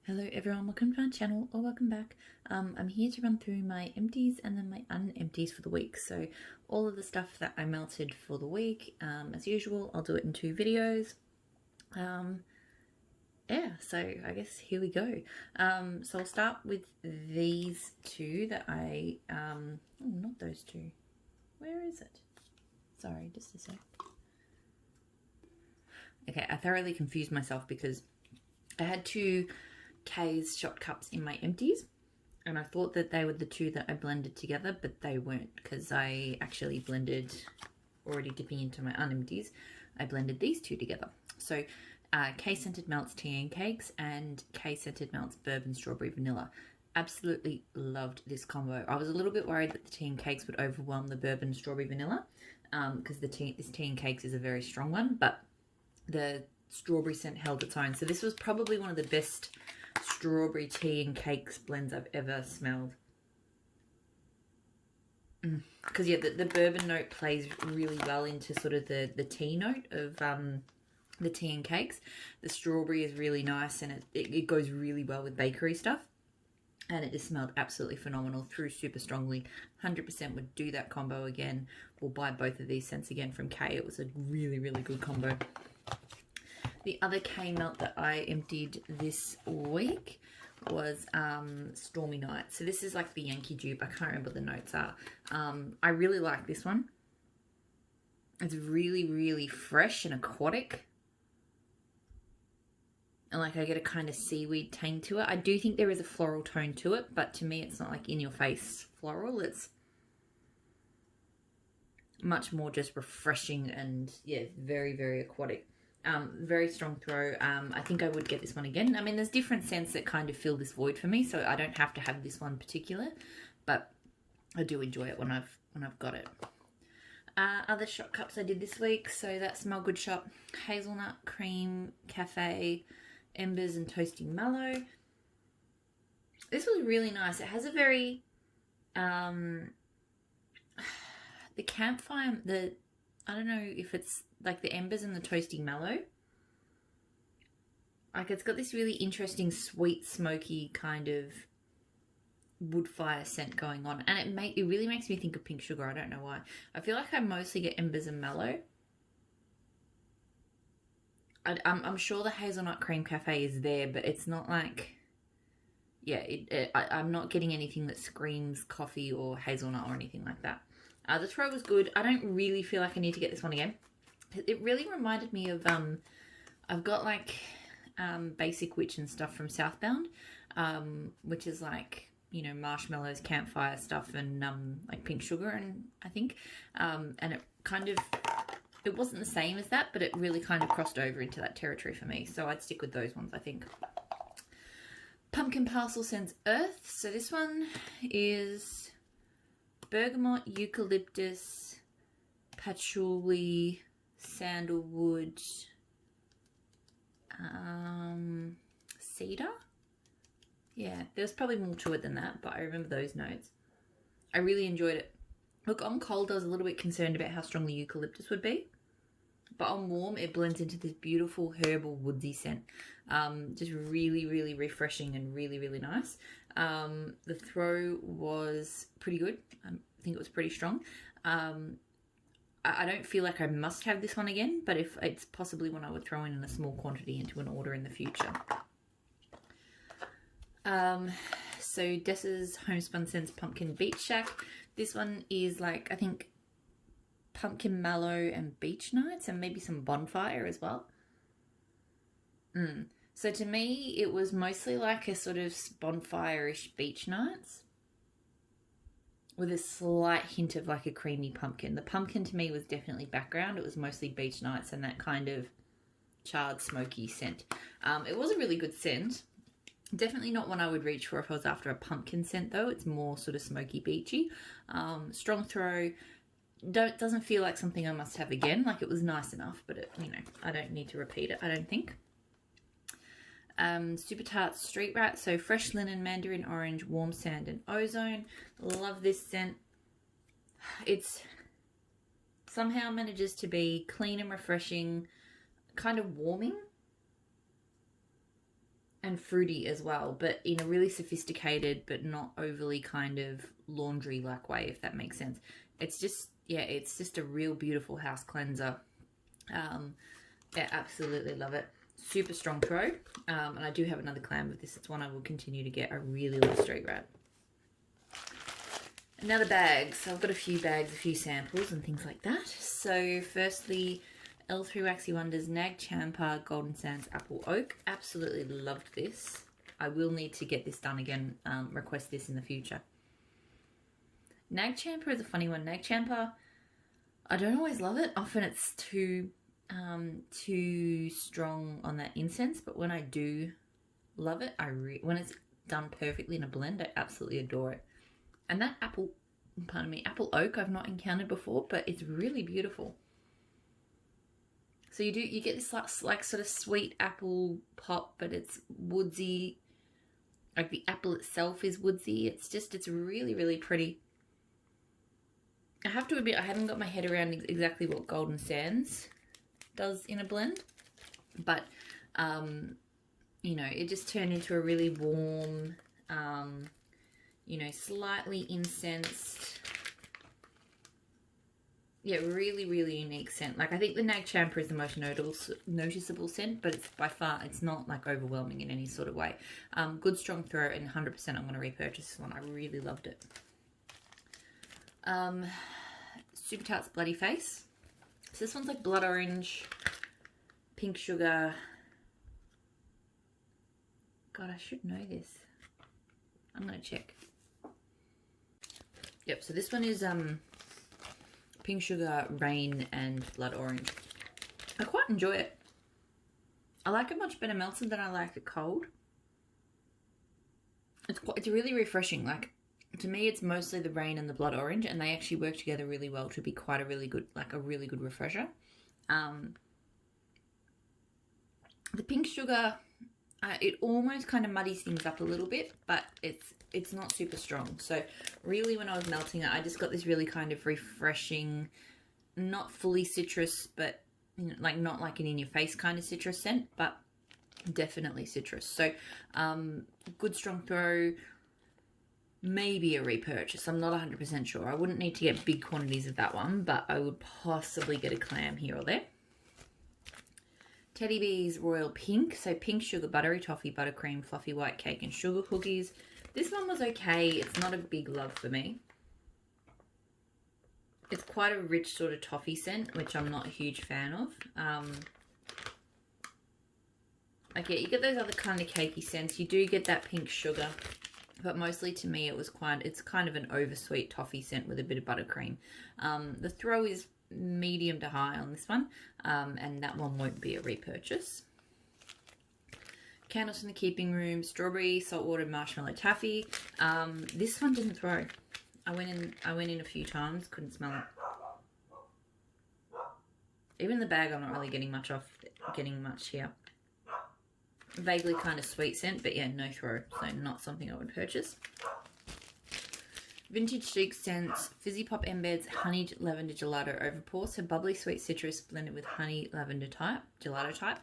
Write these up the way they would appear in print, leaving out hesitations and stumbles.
Hello everyone, welcome to my channel or welcome back. I'm here to run through my empties and then my unempties for the week. So all of the stuff that I melted for the week, as usual, I'll do it in 2 videos. Yeah, so I guess here we go. So I'll start with these 2 that I, oh, not those 2. Where is it? Sorry, just a sec. Okay, I thoroughly confused myself because I had 2 K's shot cups in my empties, and I thought that they were the 2 that I blended together, but they weren't, because I actually blended, already dipping into my unempties, I blended these 2 together. So K Scented Melts Tea and Cakes and K Scented Melts Bourbon Strawberry Vanilla. Absolutely loved this combo. I was a little bit worried that the tea and cakes would overwhelm the bourbon strawberry vanilla, because this tea and cakes is a very strong one, but the strawberry scent held its own. So this was probably one of the best strawberry tea and cakes blends I've ever smelled. Because yeah, the bourbon note plays really well into sort of the tea note of the tea and cakes. The strawberry is really nice, and it goes really well with bakery stuff. And it just smelled absolutely phenomenal, through super strongly. 100% would do that combo again. We'll buy both of these scents again from K. It was a really, really good combo. The other K melt that I emptied this week was Stormy Night. So this is like the Yankee dupe. I can't remember what the notes are. I really like this one. It's really, really fresh and aquatic. And like I get a kind of seaweed tang to it. I do think there is a floral tone to it, but to me it's not like in your face floral. It's much more just refreshing and yeah, very, very aquatic. Very strong throw. I think I would get this one again. I mean, there's different scents that kind of fill this void for me, so I don't have to have this one particular, but I do enjoy it when I've got it. Other shot cups I did this week, so that Smell Good shop, hazelnut cream cafe, embers and toasting mallow. This was really nice. It has a very the campfire, I don't know if it's like the embers and the toasting mallow. Like it's got this really interesting sweet smoky kind of wood fire scent going on, and it really makes me think of pink sugar. I don't know why. I feel like I mostly get embers and mallow. I'm sure the hazelnut cream cafe is there, but it's not like, yeah, I'm not getting anything that screams coffee or hazelnut or anything like that. The throw was good. I don't really feel like I need to get this one again. It really reminded me of, I've got like Basic Witch and stuff from Southbound, which is like, you know, marshmallows, campfire stuff, and like pink sugar, and I think, and it kind of, it wasn't the same as that, but it really kind of crossed over into that territory for me. So I'd stick with those ones, I think. Pumpkin Parcel Scents Earth. So this one is bergamot, eucalyptus, patchouli, sandalwood, cedar. Yeah, there's probably more to it than that, but I remember those notes. I really enjoyed it. Look, on cold I was a little bit concerned about how strong the eucalyptus would be, but on warm it blends into this beautiful herbal woodsy scent. Just really, really refreshing and really, really nice. The throw was pretty good. I think it was pretty strong. I don't feel like I must have this one again, but if it's possibly one I would throw in a small quantity into an order in the future. So Dessa's Homespun Scents Pumpkin Beach Shack. This one is like, I think, pumpkin mallow and beach nights, and maybe some bonfire as well. So to me, it was mostly like a sort of bonfire-ish beach nights with a slight hint of like a creamy pumpkin. The pumpkin to me was definitely background. It was mostly beach nights and that kind of charred, smoky scent. It was a really good scent. Definitely not one I would reach for if I was after a pumpkin scent though. It's more sort of smoky, beachy. Strong throw. Doesn't feel like something I must have again. Like it was nice enough, but it, you know, I don't need to repeat it, I don't think. Super Tart Street Rat. So fresh linen, mandarin orange, warm sand and ozone. Love this scent. It's somehow manages to be clean and refreshing, kind of warming. and fruity as well, but in a really sophisticated but not overly kind of laundry-like way, if that makes sense. It's just, yeah, it's just a real beautiful house cleanser. Yeah, absolutely love it. Super strong throw, and I do have another clam with this. It's one I will continue to get. I really love Street Rat. Another bag. So I've got a few bags, a few samples and things like that. So firstly, L3 Waxy Wonders Nag Champa Golden Sands Apple Oak. Absolutely loved this. I will need to get this done again, request this in the future. Nag Champa is a funny one. Nag Champa, I don't always love it. Often it's too strong on that incense, but when I do love it, when it's done perfectly in a blend, I absolutely adore it. And that apple oak I've not encountered before, but it's really beautiful. So you get this like sort of sweet apple pop, but it's woodsy. Like the apple itself is woodsy. It's really, really pretty. I have to admit, I haven't got my head around exactly what Golden Sands does in a blend, but you know, it just turned into a really warm, you know, slightly incensed, yeah, really, really unique scent. Like, I think the Nag Champa is the most noticeable scent, but it's by far, it's not like overwhelming in any sort of way. Good strong throw, and 100% I'm going to repurchase this one. I really loved it. Super Tarts Bloody Face. So this one's like blood orange, pink sugar. God, I should know this. I'm going to check. Yep, so this one is pink sugar, rain, and blood orange. I quite enjoy it. I like it much better melted than I like it cold. It's really refreshing. Like, to me, it's mostly the rain and the blood orange, and they actually work together really well to be quite a really good refresher. The pink sugar, it almost kind of muddies things up a little bit, but it's not super strong. So really, when I was melting it, I just got this really kind of refreshing, not fully citrus, but you know, like not like an in-your-face kind of citrus scent, but definitely citrus. So good strong throw. Maybe a repurchase. I'm not 100% sure. I wouldn't need to get big quantities of that one, but I would possibly get a clam here or there. Teddy Bees Royal Pink. So pink sugar, buttery toffee, buttercream, fluffy white cake, and sugar cookies. This one was okay. It's not a big love for me. It's quite a rich sort of toffee scent, which I'm not a huge fan of. Like, yeah, you get those other kind of cakey scents. You do get that pink sugar. But mostly to me, it's kind of an oversweet toffee scent with a bit of buttercream. The throw is medium to high on this one, and that one won't be a repurchase. Candles in the Keeping Room, strawberry, saltwater, marshmallow taffy. This one didn't throw. I went in a few times, couldn't smell it. Even the bag, I'm not really getting much here. Vaguely kind of sweet scent, but yeah, no throw, so not something I would purchase. Vintage Chic Scents, Fizzy Pop Embeds, Honeyed Lavender Gelato Overpour, so bubbly sweet citrus blended with honey lavender gelato type.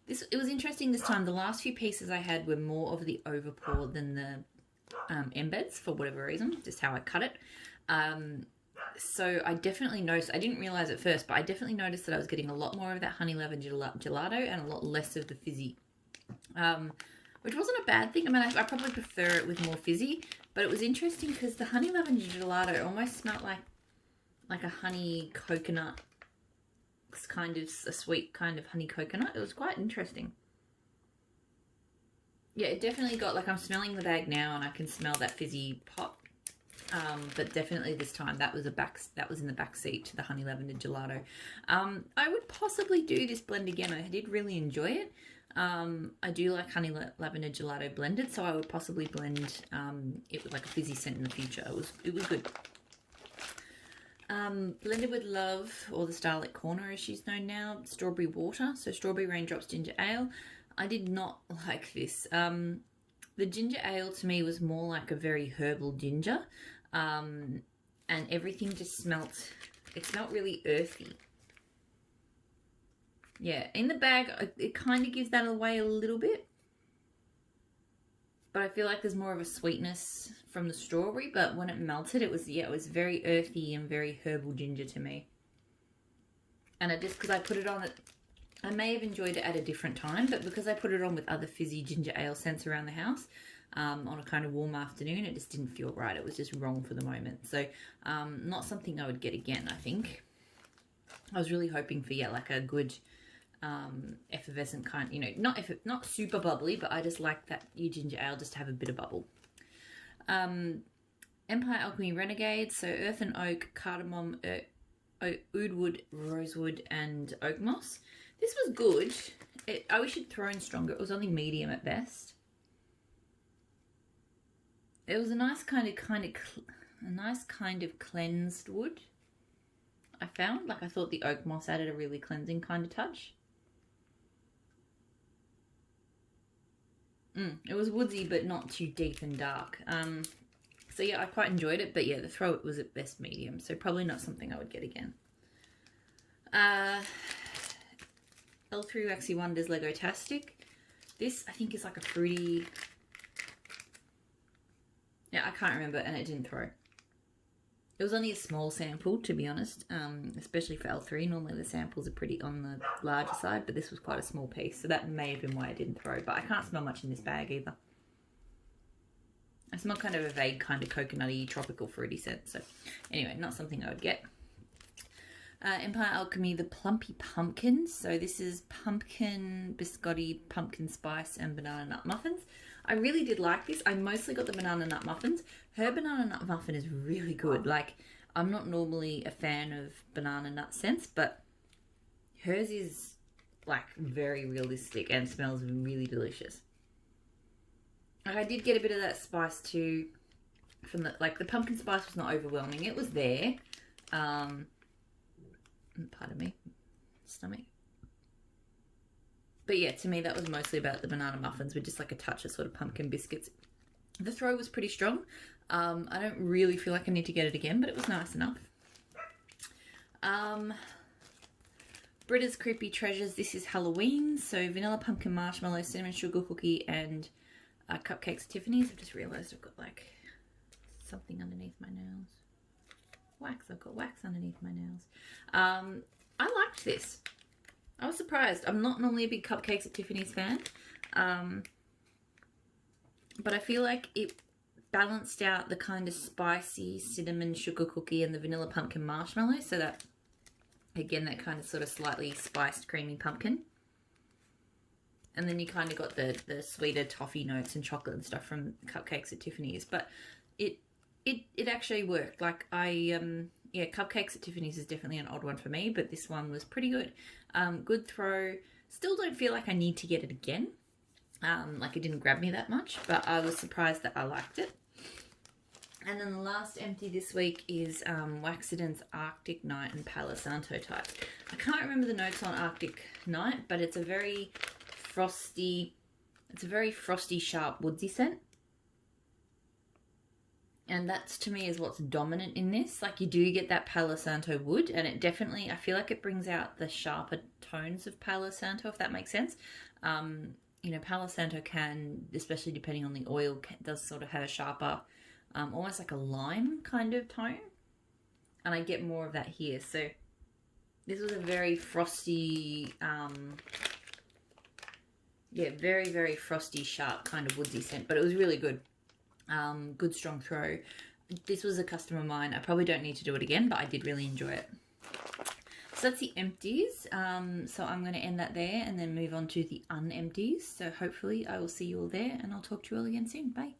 It was interesting this time. The last few pieces I had were more of the overpour than the embeds, for whatever reason, just how I cut it. So I definitely noticed, I didn't realize at first, but I definitely noticed that I was getting a lot more of that honey lavender gelato and a lot less of the fizzy. Which wasn't a bad thing. I mean, I probably prefer it with more fizzy, but it was interesting because the honey lavender gelato almost smelled like a honey coconut. It's kind of a sweet kind of honey coconut. It was quite interesting. Yeah, it definitely got, like, I'm smelling the bag now and I can smell that fizzy pop. But definitely this time that was in the back seat to the honey lavender gelato. I would possibly do this blend again. I did really enjoy it. I do like honey lavender gelato blended, so I would possibly blend it with like a fizzy scent in the future. It was good. Blended with Love, or the Starlit Corner as she's known now, Strawberry Water, so Strawberry Raindrops Ginger Ale. I did not like this. The ginger ale to me was more like a very herbal ginger, and everything just smelt really earthy. Yeah, in the bag, it kind of gives that away a little bit. but I feel like there's more of a sweetness from the strawberry, but when it melted, it was very earthy and very herbal ginger to me. And it just, because I put it on, I may have enjoyed it at a different time, but because I put it on with other fizzy ginger ale scents around the house, on a kind of warm afternoon, it just didn't feel right. It was just wrong for the moment. So, not something I would get again, I think. I was really hoping for, yeah, like a good effervescent kind, you know, not super bubbly, but I just like that ginger ale just to have a bit of bubble. Empire Alchemy Renegade, so earth and oak, cardamom, oudwood, rosewood, and oak moss. This was good. I wish it'd thrown stronger. It was only medium at best. It was a nice kind of cleansed wood. I found, like, I thought the oak moss added a really cleansing kind of touch. It was woodsy, but not too deep and dark. So yeah, I quite enjoyed it, but yeah, the throat was at best medium, so probably not something I would get again. L3 Waxy Wonders Lego-tastic. This, I think, is like a fruity... Yeah, I can't remember, and it didn't throw. It was only a small sample, to be honest, especially for L3. Normally the samples are pretty on the larger side, but this was quite a small piece, so that may have been why it didn't throw. But I can't smell much in this bag either. I smell kind of a vague kind of coconutty, tropical, fruity scent. So anyway, not something I would get. Empire Alchemy, the Plumpy Pumpkins. So this is pumpkin biscotti, pumpkin spice, and banana nut muffins. I really did like this. I mostly got the banana nut muffins. Her banana nut muffin is really good. Like, I'm not normally a fan of banana nut scents, but hers is like very realistic and smells really delicious. I did get a bit of that spice too from the, like, the pumpkin spice was not overwhelming. It was there. Pardon me, stomach. But yeah, to me that was mostly about the banana muffins with just like a touch of sort of pumpkin biscuits. The throw was pretty strong. I don't really feel like I need to get it again, but it was nice enough. Britta's Creepy Treasures. This is Halloween. So vanilla, pumpkin, marshmallow, cinnamon sugar cookie, and cupcakes at Tiffany's. I've just realised I've got like something underneath my nails. Wax. I've got wax underneath my nails. I liked this. I was surprised. I'm not normally a big cupcakes at Tiffany's fan. But I feel like it balanced out the kind of spicy cinnamon sugar cookie and the vanilla pumpkin marshmallow. So that, again, that kind of sort of slightly spiced creamy pumpkin. And then you kind of got the sweeter toffee notes and chocolate and stuff from cupcakes at Tiffany's. But it actually worked. Like, yeah, cupcakes at Tiffany's is definitely an odd one for me, but this one was pretty good. Good throw. Still don't feel like I need to get it again. Like, it didn't grab me that much, but I was surprised that I liked it. And then the last empty this week is Waxident's Arctic Night and Palo Santo type. I can't remember the notes on Arctic Night, but it's a very frosty, sharp, woodsy scent. And that's, to me, is what's dominant in this. Like, you do get that Palo Santo wood, and it definitely, I feel like it brings out the sharper tones of Palo Santo, if that makes sense. You know, Palo Santo can, especially depending on the oil, does sort of have a sharper, almost like a lime kind of tone. And I get more of that here. So this was a very frosty, yeah, very, very frosty, sharp kind of woodsy scent, but it was really good. Good strong throw. This was a custom of mine. I probably don't need to do it again, but I did really enjoy it. So that's the empties. So I'm going to end that there and then move on to the unempties. So hopefully I will see you all there, and I'll talk to you all again soon. Bye.